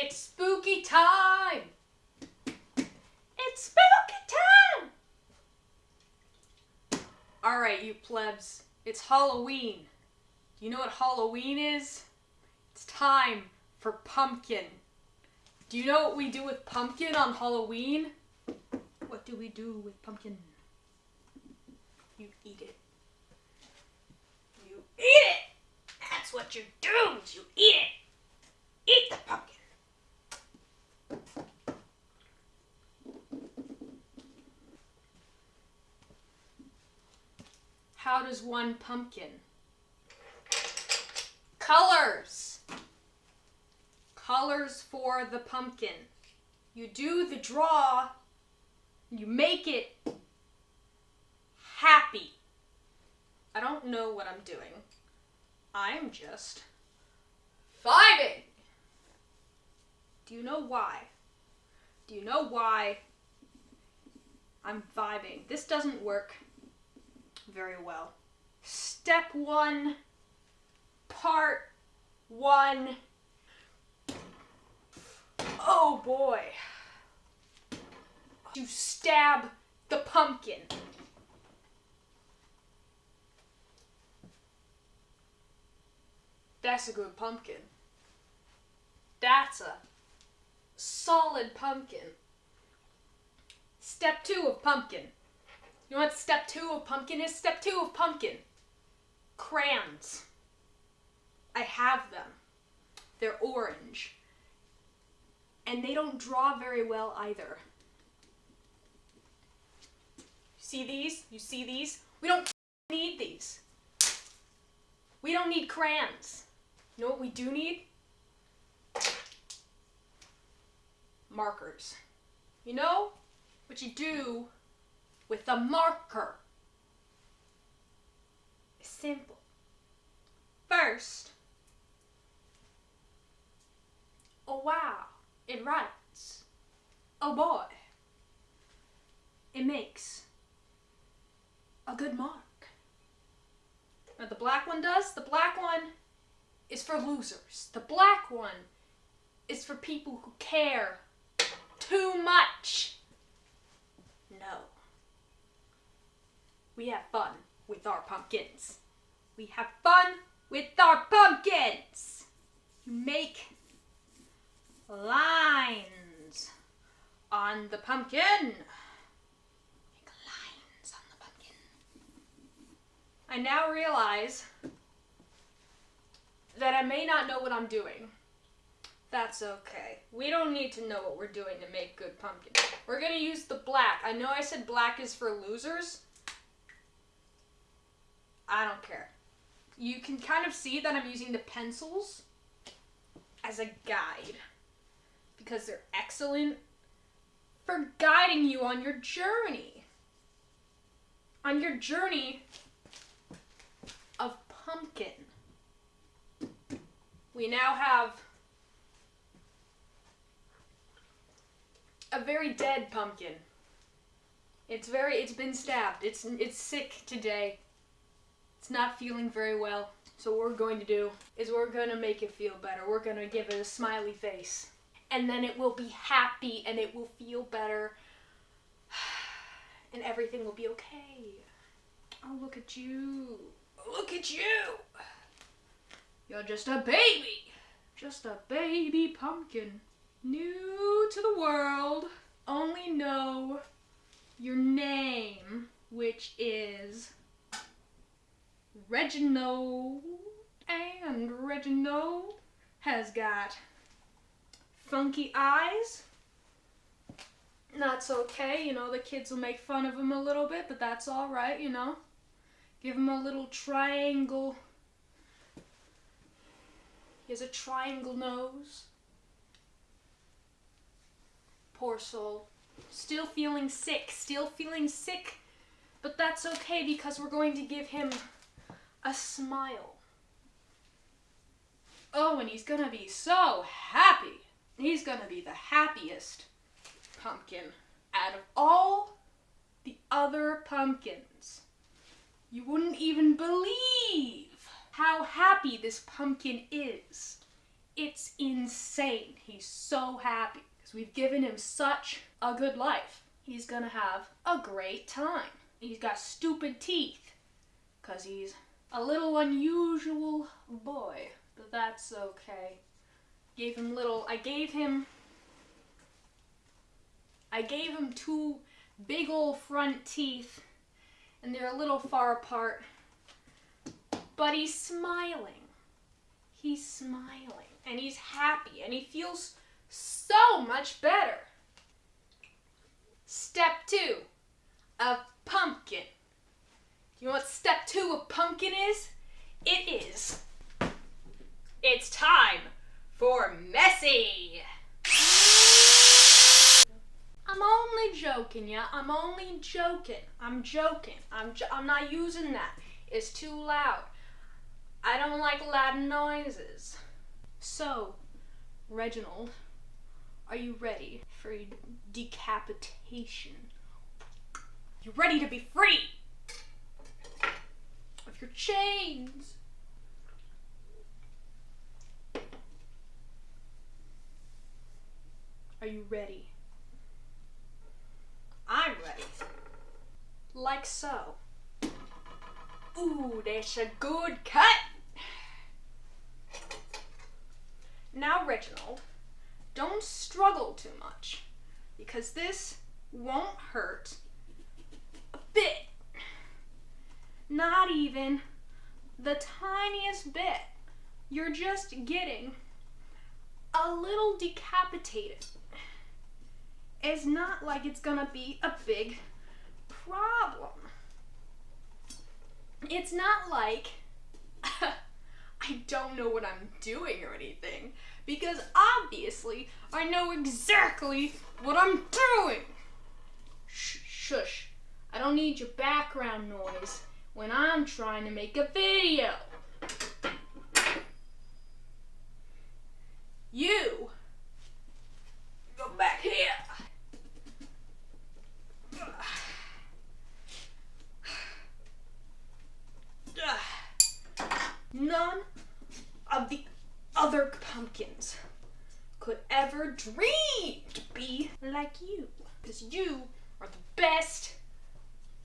It's spooky time! It's spooky time! Alright, you plebs. It's Halloween. Do you know what Halloween is? It's time for pumpkin. Do you know what we do with pumpkin on Halloween? What do we do with pumpkin? You eat it. You eat it! That's what you do! You eat it! Eat the pumpkin! How does one pumpkin? Colors! Colors for the pumpkin. You do the draw, you make it happy. I don't know what I'm doing. I'm just vibing. Do you know why? Do you know why I'm vibing? This doesn't work very well. Step 1, part 1. Oh boy. You stab the pumpkin. That's a good pumpkin. That's a solid pumpkin. Step 2 of pumpkin. You know what step 2 of pumpkin is? Step 2 of pumpkin. Crayons. I have them. They're orange. And they don't draw very well either. See these? You see these? We don't need these. We don't need crayons. You know what we do need? Markers. You know what you do with a marker? It's simple. First, oh wow, it writes. Oh boy, it makes a good mark. What the black one does? The black one is for losers. The black one is for people who care too much. No. We have fun with our pumpkins. We have fun with our pumpkins. You make lines on the pumpkin. Make lines on the pumpkin. I now realize that I may not know what I'm doing. That's okay. We don't need to know what we're doing to make good pumpkin. We're gonna use the black. I know I said black is for losers. I don't care. You can kind of see that I'm using the pencils as a guide because they're excellent for guiding you on your journey. On your journey of pumpkin. We now have a very dead pumpkin. It's been stabbed. It's sick today. It's not feeling very well. So what we're going to do is we're going to make it feel better. We're going to give it a smiley face. And then it will be happy and it will feel better. And everything will be okay. Oh, look at you. Look at you. You're just a baby. Just a baby pumpkin. New to the world. Only know your name, which is Reginald. And Reginald has got funky eyes. That's okay, you know, the kids will make fun of him a little bit, but that's alright, you know. Give him a little triangle. He has a triangle nose. Poor soul. Still feeling sick, but that's okay because we're going to give him a smile. Oh, and he's gonna be so happy. He's gonna be the happiest pumpkin out of all the other pumpkins. You wouldn't even believe how happy this pumpkin is. It's insane. He's so happy because we've given him such a good life. He's gonna have a great time. He's got stupid teeth because he's a little unusual boy, but that's okay. I gave him two big old front teeth, and they're a little far apart, but he's smiling. He's smiling, and he's happy, and he feels so much better. Step 2 of pumpkin. You know what step 2 of pumpkin is? It's time for messy. I'm only joking, yeah? I'm only joking. I'm joking. I'm not using that. It's too loud. I don't like loud noises. So, Reginald, are you ready for decapitation? You ready to be free of your chains? Are you ready? I'm ready. Like so. Ooh, that's a good cut. Now, Reginald, don't struggle too much, because this won't hurt a bit. Not even the tiniest bit. You're just getting a little decapitated. It's not like it's gonna be a big problem. It's not like I don't know what I'm doing or anything, because obviously I know exactly what I'm doing. Shush. I don't need your background noise when I'm trying to make a video. You go back here. None of the other pumpkins could ever dream to be like you, because you are the best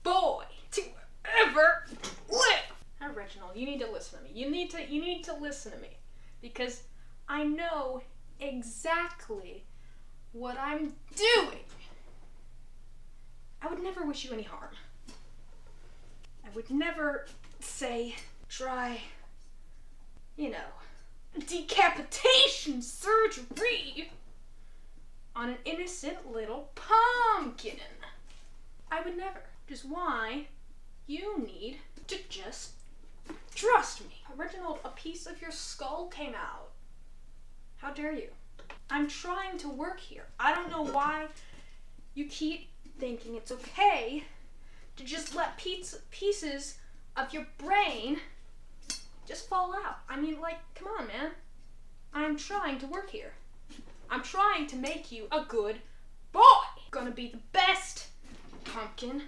boy to ever live. Now, Reginald, you need to listen to me. You need to listen to me, because I know exactly what I'm doing. I would never wish you any harm. I would never say, try, decapitation surgery on an innocent little pumpkin. I would never. Which is why you need to just trust me. Reginald, a piece of your skull came out. How dare you? I'm trying to work here. I don't know why you keep thinking it's okay to just let pieces of your brain just fall out. I mean, come on, man. I'm trying to work here. I'm trying to make you a good boy. Gonna be the best pumpkin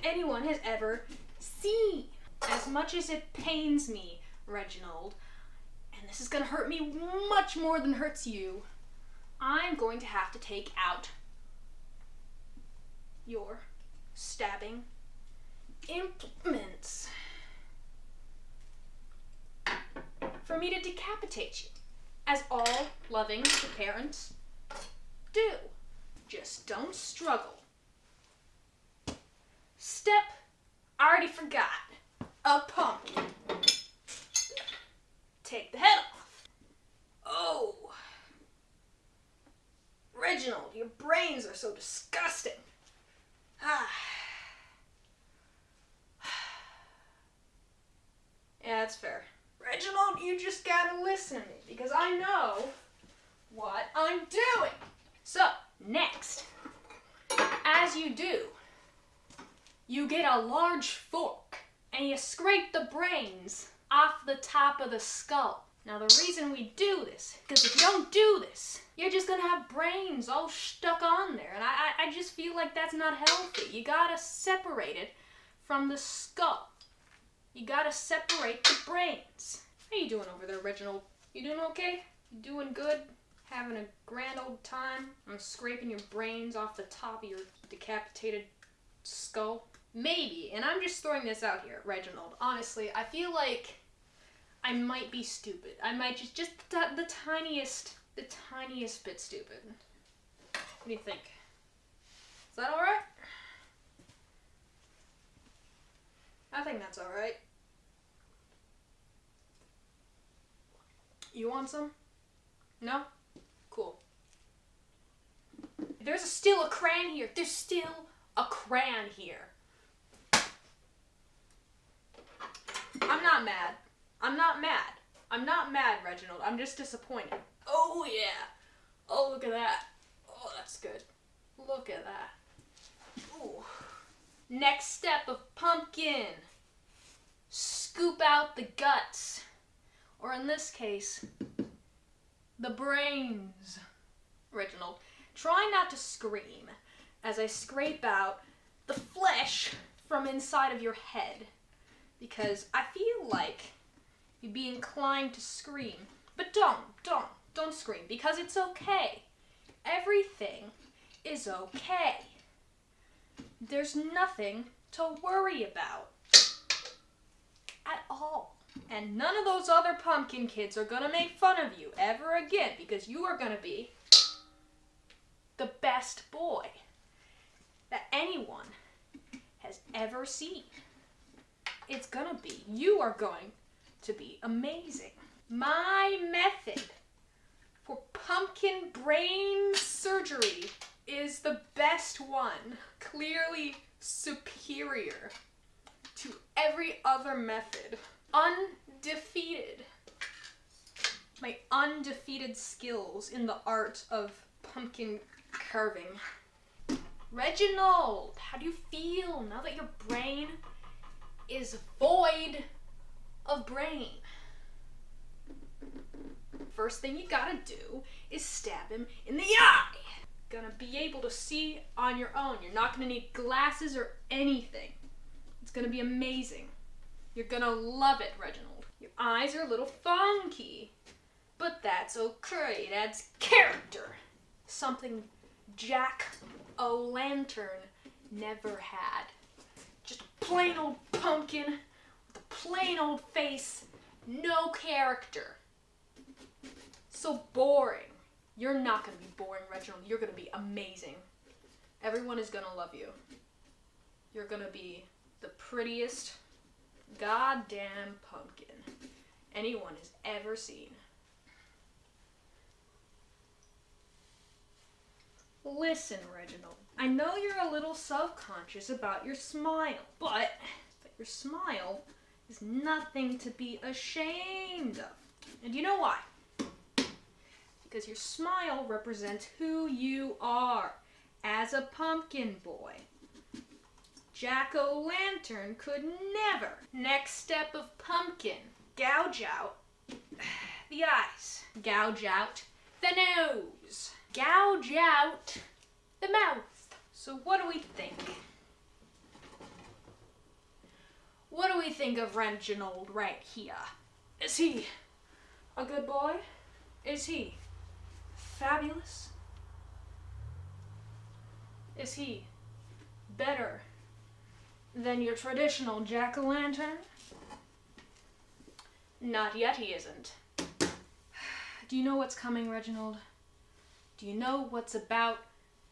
anyone has ever seen. As much as it pains me, Reginald, and this is gonna hurt me much more than it hurts you, I'm going to have to take out your stabbing implements for me to decapitate you, as all loving parents do. Just don't struggle. Step, I already forgot, a pumpkin. Take the head off. Oh, Reginald, your brains are so disgusting. Yeah, that's fair. Reginald, you just gotta listen to me, because I know what I'm doing. So, next, as you do, you get a large fork and you scrape the brains off the top of the skull. Now, the reason we do this, because if you don't do this, you're just gonna have brains all stuck on there, and I just feel like that's not healthy. You gotta separate it from the skull. You gotta separate the brains. How you doing over there, Reginald? You doing okay? You doing good? Having a grand old time? I'm scraping your brains off the top of your decapitated skull? Maybe, and I'm just throwing this out here, Reginald. Honestly, I feel like I might be stupid. I might just the tiniest bit stupid. What do you think? Is that alright? I think that's alright. You want some? No? Cool. There's still a crayon here. There's still a crayon here. I'm not mad. I'm not mad. I'm not mad, Reginald. I'm just disappointed. Oh, yeah. Oh, look at that. Oh, that's good. Look at that. Ooh. Next step of pumpkin. Scoop out the guts. Or in this case, the brains. Reginald, try not to scream as I scrape out the flesh from inside of your head. Because I feel like you'd be inclined to scream. But don't scream, because it's okay. Everything is okay. There's nothing to worry about at all. And none of those other pumpkin kids are gonna make fun of you ever again, because you are gonna be the best boy that anyone has ever seen. It's gonna be. You are going to be amazing. My method for pumpkin brain surgery is the best one. Clearly superior to every other method. Undefeated. My undefeated skills in the art of pumpkin carving. Reginald, how do you feel now that your brain is void of brain? First thing you gotta do is stab him in the eye. Gonna be able to see on your own. You're not gonna need glasses or anything. It's gonna be amazing. You're gonna love it, Reginald. Your eyes are a little funky, but that's okay. It adds character. Something Jack-o'-lantern never had. Just a plain old pumpkin with a plain old face, no character. So boring. You're not gonna be boring, Reginald. You're gonna be amazing. Everyone is gonna love you. You're gonna be the prettiest goddamn pumpkin anyone has ever seen. Listen, Reginald, I know you're a little self-conscious about your smile, but your smile is nothing to be ashamed of. And you know why? Because your smile represents who you are as a pumpkin boy. Jack-o'-lantern could never. Next step of pumpkin. Gouge out the eyes. Gouge out the nose. Gouge out the mouth. So what do we think? What do we think of Reginald right here? Is he a good boy? Is he fabulous? Is he better than your traditional jack-o'-lantern? Not yet he isn't. Do you know what's coming, Reginald? Do you know what's about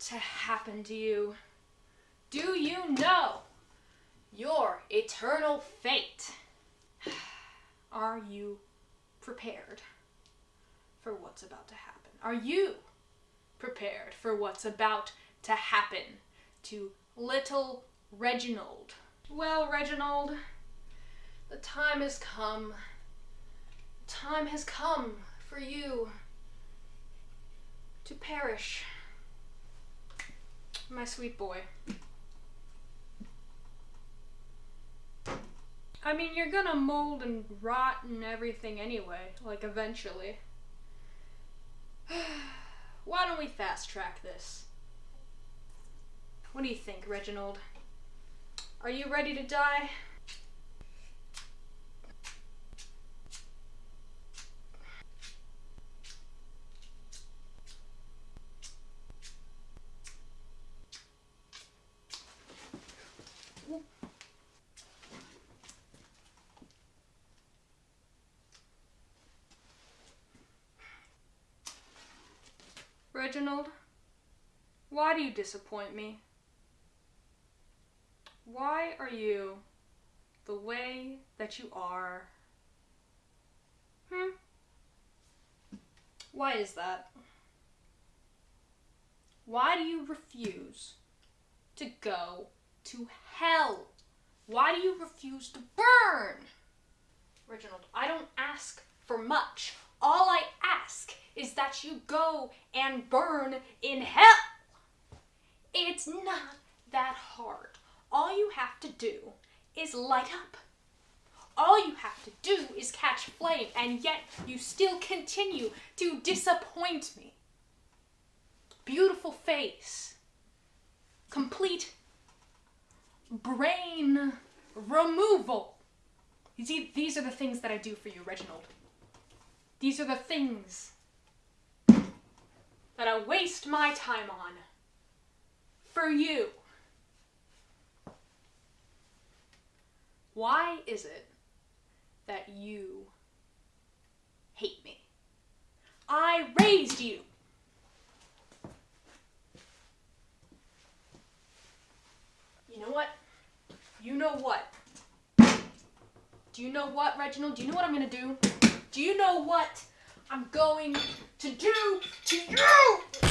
to happen to you? Do you know your eternal fate? Are you prepared for what's about to happen? Are you prepared for what's about to happen to little Reginald? Well, Reginald, the time has come. The time has come for you to perish. My sweet boy. I mean, you're gonna mold and rot and everything anyway, like eventually. Why don't we fast track this? What do you think, Reginald? Are you ready to die? Reginald, why do you disappoint me? Why are you the way that you are? Why is that? Why do you refuse to go to hell? Why do you refuse to burn? Reginald, I don't ask for much. All I ask is that you go and burn in hell. It's not that hard. All you have to do is light up. All you have to do is catch flame, and yet you still continue to disappoint me. Beautiful face. Complete brain removal. You see, these are the things that I do for you, Reginald. These are the things that I waste my time on for you. Why is it that you hate me? I raised you. You know what? You know what? Do you know what, Reginald? Do you know what I'm gonna do? Do you know what I'm going to do to you?